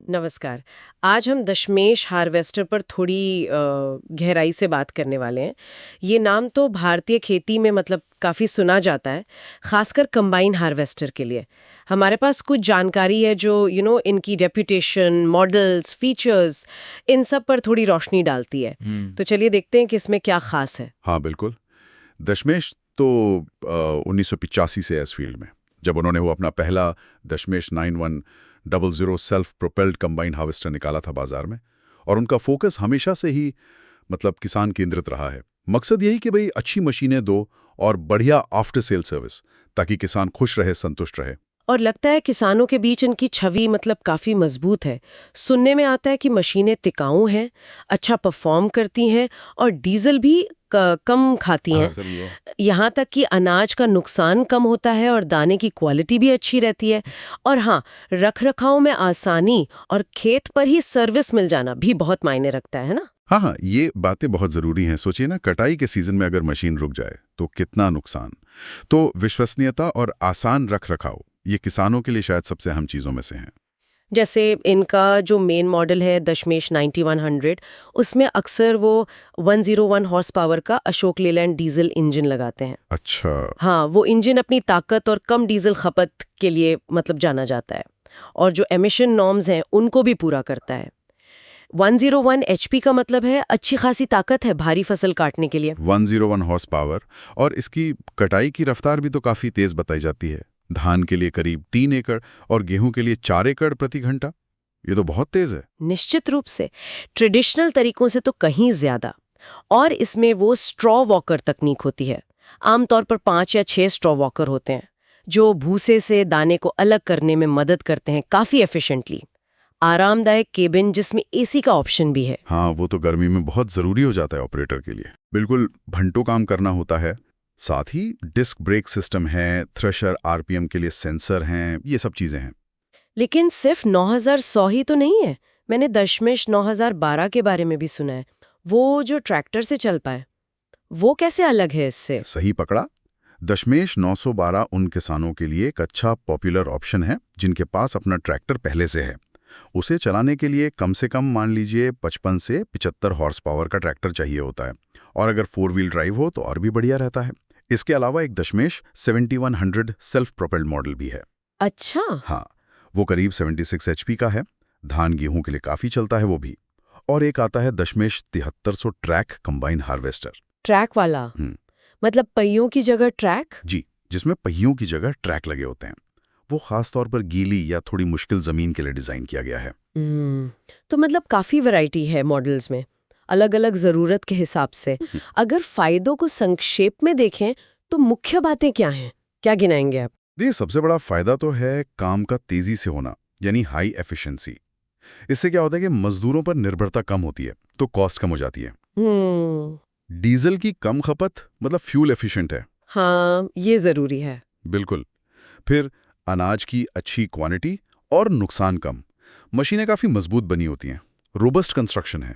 नमस्कार। आज हम दशमेश हार्वेस्टर पर थोड़ी गहराई से बात करने वाले हैं। ये नाम तो भारतीय खेती में मतलब काफ़ी सुना जाता है, खासकर कंबाइन हार्वेस्टर के लिए। हमारे पास कुछ जानकारी है जो इनकी रेपुटेशन, मॉडल्स, फीचर्स, इन सब पर थोड़ी रोशनी डालती है। तो चलिए देखते हैं कि इसमें क्या खास है। हाँ बिल्कुल। दशमेश तो 1985 से है इस फील्ड में, जब उन्होंने वो अपना पहला दशमेश 9100 सेल्फ प्रोपेल्ड कंबाइन हार्वेस्टर निकाला था बाजार में। और उनका फोकस हमेशा से ही मतलब किसान केंद्रित रहा है। मकसद यही कि भाई अच्छी मशीनें दो और बढ़िया आफ्टर सेल सर्विस, ताकि किसान खुश रहे, संतुष्ट रहे। और लगता है किसानों के बीच इनकी छवि मतलब काफ़ी मजबूत है। सुनने में आता है कि मशीनें टिकाऊ हैं, अच्छा परफॉर्म करती हैं और डीजल भी कम खाती हैं। सही है। यहाँ तक कि अनाज का नुकसान कम होता है और दाने की क्वालिटी भी अच्छी रहती है। और हाँ, रखरखाव में आसानी और खेत पर ही सर्विस मिल जाना भी बहुत मायने रखता है ना। हाँ हाँ, ये बातें बहुत ज़रूरी हैं। सोचिए ना, कटाई के सीजन में अगर मशीन रुक जाए तो कितना नुकसान। तो विश्वसनीयता और आसान रख रखाव, ये किसानों के लिए शायद सबसे अहम चीज़ों में से हैं। जैसे इनका जो मेन मॉडल है दशमेश 9100, उसमें अक्सर वो 101 हॉर्स पावर का अशोक लेलैंड डीजल इंजन लगाते हैं। अच्छा। हाँ, वो इंजन अपनी ताकत और कम डीजल खपत के लिए मतलब जाना जाता है और जो एमिशन नॉर्म्स हैं उनको भी पूरा करता है। 101 एचपी का मतलब है अच्छी खासी ताकत है भारी फसल काटने के लिए। 101 हॉर्स पावर। और इसकी कटाई की रफ्तार भी तो काफ़ी तेज़ बताई जाती है। धान के लिए करीब 3 एकड़ और गेहूं के लिए 4 एकड़ प्रति घंटा। ये तो बहुत तेज़ है। निश्चित रूप से ट्रेडिशनल तरीकों से तो कहीं ज्यादा। और इसमें वो स्ट्रॉ वॉकर तकनीक होती है। आमतौर पर 5 या 6 स्ट्रॉ वॉकर होते हैं जो भूसे से दाने को अलग करने में मदद करते हैं काफी एफिशिएंटली। आरामदायक केबिन जिसमें एसी का ऑप्शन भी है। हाँ, वो तो गर्मी में बहुत ज़रूरी हो जाता है ऑपरेटर के लिए। बिल्कुल घंटों काम करना होता है। साथ ही डिस्क ब्रेक सिस्टम है, थ्रेशर आरपीएम के लिए सेंसर हैं, ये सब चीज़ें हैं। लेकिन सिर्फ 9100 ही तो नहीं है। मैंने दशमेश 9012 के बारे में भी सुना है, वो जो ट्रैक्टर से चल पाए। वो कैसे अलग है इससे? सही पकड़ा। दशमेश 912 उन किसानों के लिए एक अच्छा पॉपुलर ऑप्शन है जिनके पास अपना ट्रैक्टर पहले से है। उसे चलाने के लिए कम से कम मान लीजिए 55 से 75 हॉर्स पावर का ट्रैक्टर चाहिए होता है। और अगर 4 व्हील ड्राइव हो तो और भी बढ़िया रहता है। इसके अलावा एक दशमेश 7100 सेल्फ प्रोपेल्ड मॉडल भी है। अच्छा। हाँ, वो करीब 76 एचपी का है। धान गेहूं के लिए काफ़ी चलता है वो भी। और एक आता है दशमेश 7300 ट्रैक कंबाइन हार्वेस्टर। ट्रैक वाला मतलब पहियों की जगह ट्रैक? जी, जिसमें पहियों की जगह ट्रैक लगे होते हैं। वो खास तौर पर गीली या थोड़ी मुश्किल जमीन के लिए डिजाइन किया गया है। तो मतलब काफी वैरायटी है मॉडल्स में, अलग अलग जरूरत के हिसाब से। अगर फायदों को संक्षेप में देखें तो मुख्य बातें क्या हैं, क्या गिनाएंगे आप? देखिए, सबसे बड़ा फायदा तो है काम का तेजी से होना, यानी हाई एफिशिएंसी। इससे क्या होता है कि मजदूरों पर निर्भरता कम होती है, तो कॉस्ट कम हो जाती है। हम्म। डीजल की कम खपत, मतलब फ्यूल एफिशिएंट है। हाँ, ये जरूरी है। बिल्कुल। फिर अनाज की अच्छी क्वांटिटी और नुकसान कम। मशीनें काफ़ी मजबूत बनी होती हैं। रोबस्ट कंस्ट्रक्शन है।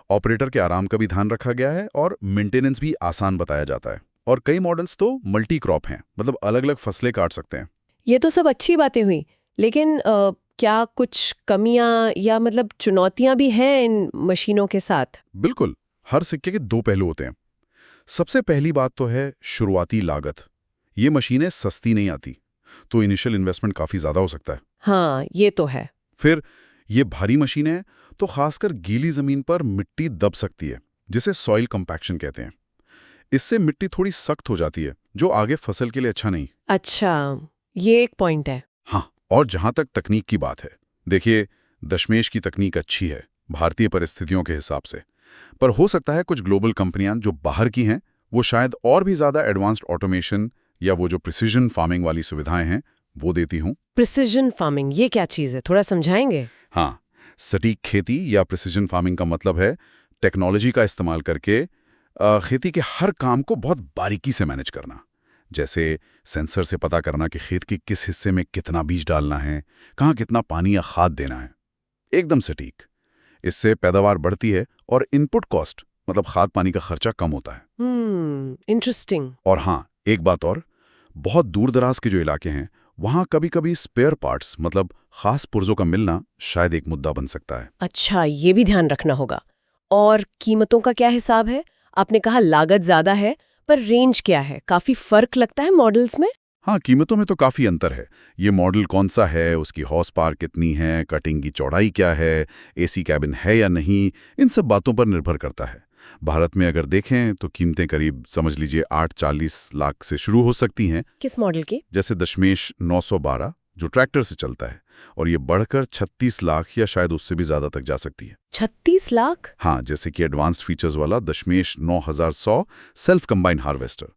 ऑपरेटर के आराम का भी ध्यान रखा गया है और मेंटेनेंस भी आसान बताया जाता है। और कई मॉडल्स तो मल्टी क्रॉप हैं, मतलब अलग अलग फसलें काट सकते हैं। ये तो सब अच्छी बातें हुई, लेकिन क्या कुछ कमियां या मतलब चुनौतियां भी हैं इन मशीनों के साथ? बिल्कुल। हर सिक्के के दो पहलू होते हैं। सबसे पहली बात तो है शुरुआती लागत। ये मशीनें सस्ती नहीं आती, तो इनिशियल इन्वेस्टमेंट काफ़ी ज़्यादा हो सकता है। हाँ, ये तो है। फिर ये भारी मशीनें हैं, तो खासकर गीली ज़मीन पर मिट्टी दब सकती है, जिसे सॉइल कंपैक्शन कहते हैं। इससे मिट्टी थोड़ी सख्त हो जाती है, जो आगे फसल के लिए अच्छा नहीं। अच्छा, ये एक पॉइंट है। हाँ, और जहां तक तकनीक की बात है, देखिए, दशमेश की तकनीक अच्छी है भारतीय परिस्थितियों के हिसाब से। पर हो सकता है कुछ ग्लोबल कंपनियां जो बाहर की हैं, वो शायद और भी ज़्यादा एडवांस्ड ऑटोमेशन या वो जो प्रिसिजन फार्मिंग वाली सुविधाएं हैं, वो देती हूँ। प्रिसिजन फार्मिंग ये क्या चीज़ है, थोड़ा समझाएंगे? हाँ, सटीक खेती या प्रिसिजन फार्मिंग का मतलब है टेक्नोलॉजी का इस्तेमाल करके खेती के हर काम को बहुत बारीकी से मैनेज करना। जैसे सेंसर से पता करना कि खेत के किस हिस्से में कितना बीज डालना है, कहाँ कितना पानी या खाद देना है। एकदम सटीक। इससे पैदावार बढ़ती है और इनपुट कॉस्ट, मतलब खाद पानी का खर्चा, कम होता है। इंटरेस्टिंग। और हाँ, एक बात और, बहुत दूर दराज के जो इलाके हैं वहाँ कभी-कभी स्पेयर पार्ट्स मतलब खास पुर्जों का मिलना शायद एक मुद्दा बन सकता है। अच्छा, ये भी ध्यान रखना होगा। और कीमतों का क्या हिसाब है? आपने कहा लागत ज्यादा है, पर रेंज क्या है? काफी फर्क लगता है मॉडल्स में? हाँ, कीमतों में तो काफ़ी अंतर है। ये मॉडल कौन सा है, उसकी हॉर्स पावर कितनी है, कटिंग की चौड़ाई क्या है, एसी कैबिन है या नहीं, इन सब बातों पर निर्भर करता है। भारत में अगर देखें तो कीमतें करीब समझ लीजिए 8-40 लाख से शुरू हो सकती हैं, किस मॉडल की? जैसे दशमेश 912 जो ट्रैक्टर से चलता है, और ये बढ़कर 36 लाख या शायद उससे भी ज़्यादा तक जा सकती है। 36 लाख? हाँ, जैसे कि एडवांस्ड फीचर्स वाला दशमेश 9100 सेल्फ कंबाइन हार्वेस्टर,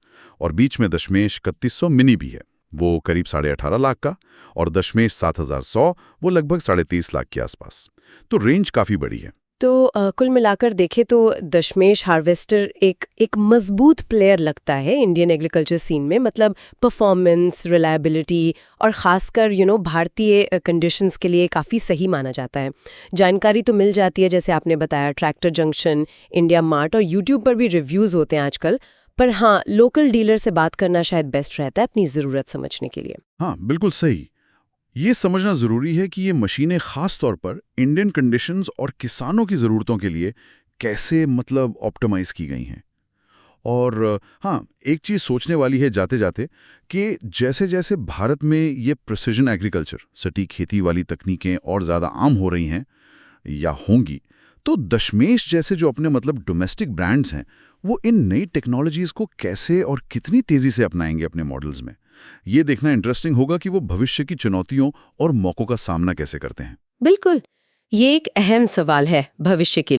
और बीच में दशमेश 3100 मिनी भी है, वो करीब 18.5 लाख का, और दशमेश 7100 वो लगभग 30.5 लाख के आसपास। तो रेंज काफ़ी बड़ी है। तो कुल मिलाकर देखें तो दशमेश हार्वेस्टर एक मजबूत प्लेयर लगता है इंडियन एग्रीकल्चर सीन में, मतलब परफॉर्मेंस, रिलायबिलिटी और खासकर भारतीय कंडीशंस के लिए काफ़ी सही माना जाता है। जानकारी तो मिल जाती है, जैसे आपने बताया, ट्रैक्टर जंक्शन, इंडिया मार्ट और यूट्यूब पर भी रिव्यूज़ होते हैं आजकल। पर हाँ, लोकल डीलर से बात करना शायद बेस्ट रहता है अपनी ज़रूरत समझने के लिए। हाँ, बिल्कुल सही। ये समझना ज़रूरी है कि ये मशीनें ख़ास तौर पर इंडियन कंडीशंस और किसानों की ज़रूरतों के लिए कैसे मतलब ऑप्टिमाइज़ की गई हैं। और हाँ, एक चीज़ सोचने वाली है जाते जाते कि जैसे जैसे भारत में ये प्रिसिजन एग्रीकल्चर, सटीक खेती वाली तकनीकें और ज़्यादा आम हो रही हैं या होंगी, तो दशमेश जैसे जो अपने मतलब डोमेस्टिक ब्रांड्स हैं, वो इन नई टेक्नोलॉजीज़ को कैसे और कितनी तेज़ी से अपनाएंगे अपने मॉडल्स में। ये देखना इंटरेस्टिंग होगा कि वो भविष्य की चुनौतियों और मौक़ों का सामना कैसे करते हैं। बिल्कुल, ये एक अहम सवाल है भविष्य के